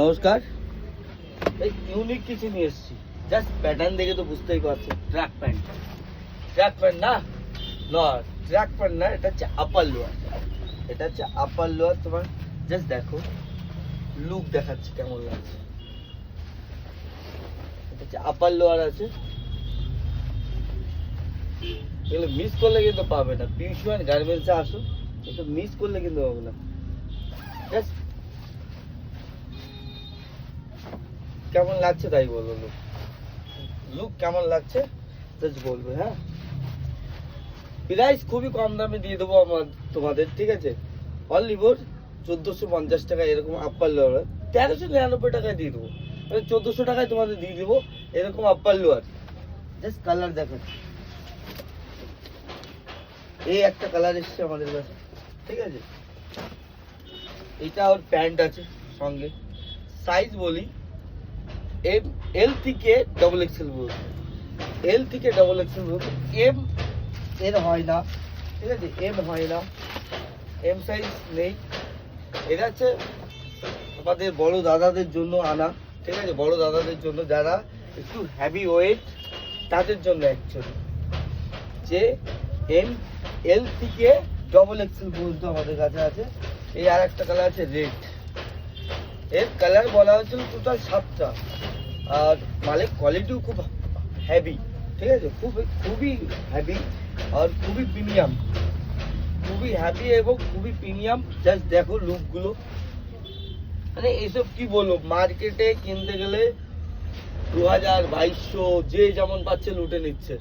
নমস্কার। এই ইউনিক কিছু নিয়ে এসেছি, জাস্ট প্যাটার্ন দেখে তো বুঝতেই পারছো। ট্র্যাক প্যান্ট না, ট্র্যাক প্যান্ট না, এটা হচ্ছে আপার লোয়ার। এটা হচ্ছে আপার লোয়ার। তোমার জাস্ট দেখো, লুক দেখাচ্ছে কেমন লাগছে। এটা হচ্ছে আপার লোয়ার আছে। এগুলো মিস করলে কিন্তু পাবে না। পিউশন গার্মেন্টসে আসো, এটা মিস করলে কিন্তু পাবে না। জাস্ট কেমন লাগছে তাই বলবো। লুক কেমন লাগছে জাস্ট বলবে। হ্যাঁ, প্রাইস খুবই কম দামে দিয়ে দেবো তোমাদের, ঠিক আছে? অনলি ফর 1450 টাকা। এরকম আপ্পার লোয়ার 1399 টাকায় দিয়ে দেবো। 1400 টাকায় তোমাদের দিয়ে দেবো এরকম আপ্পার লোয়ার। জাস্ট কালার দেখাচ্ছি। এই একটা কালার এসছে আমাদের কাছে, ঠিক আছে? এটা ওর প্যান্ট আছে সঙ্গে। সাইজ বলি, এল থেকে ডবল এক্সেল বলবো। এল থেকে ডবল এক্সেল বলবো। এম এর হয় না, ঠিক আছে? এম হয় না, এম সাইজ নেই। এটা হচ্ছে আমাদের বড় দাদাদের জন্য আনা, ঠিক আছে? বড় দাদাদের জন্য, যারা একটু হ্যাভি ওয়েট, তাদের জন্য অ্যাকচুয়ালি। যে এল থেকে ডবল এক্সেল পর্যন্ত আমাদের কাছে আছে। এই আর একটা কালার আছে রেড। এর কালার বলা হয়েছিল টোটাল 7টা। আর মালের কোয়ালিটিও খুব হেভি, ঠিক আছে? খুবই হেভি আর খুবই প্রিমিয়াম, খুবই হেভি এবং খুবই প্রিমিয়াম। জাস্ট দেখো লুকগুলো, মানে এইসব কি বলবো, মার্কেটে কিনতে গেলে 2000-2200 যে যেমন পাচ্ছে লুটে নিচ্ছে,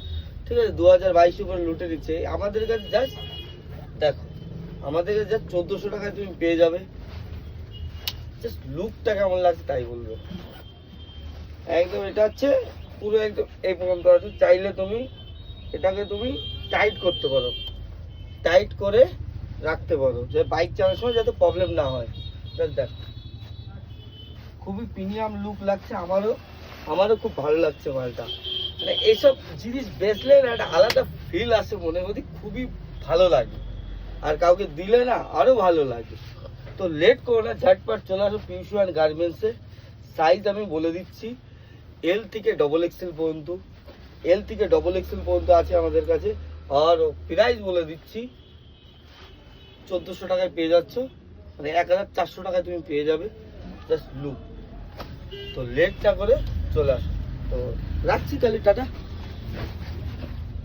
ঠিক আছে? 2000-2200 করে লুটে নিচ্ছে। আমাদের কাছে জাস্ট দেখো, আমাদের কাছে জাস্ট 1400 টাকায় তুমি পেয়ে যাবে। জাস্ট লুকটা কেমন লাগছে তাই বলবো। একদম এটা হচ্ছে পুরো একদম এই পর্যন্ত আছে। চাইলে তুমি এটাকে তুমি টাইট করতে পারো, টাইট করে রাখতে পারো, যে বাইক চালানোর সময় যাতে প্রবলেম না হয়। জাস্ট দেখ, খুবই প্রিমিয়াম লুক লাগছে। আমারও খুব ভালো লাগছে মালটা। মানে এইসব জিনিস বেচলে না একটা আলাদা ফিল আসে মনের মধ্যে, খুবই ভালো লাগে। আর কাউকে দিলে না আরো ভালো লাগে। তো লেট করো না, ঝটপট চলে আসো পিউশন গার্মেন্টসে। সাইজ আমি বলে দিচ্ছি, এল থেকে ডবল এক্সেল পর্যন্ত, এল থেকে ডবল এক্সেল পর্যন্ত আছে আমাদের কাছে। আর প্রাইস বলে দিচ্ছি, 1400 টাকায় পেয়ে যাচ্ছ, মানে 1400 টাকায় তুমি পেয়ে যাবে। Just look. তো লেট না করে চলে আসো। তো রাখছি তাহলে, টাটা।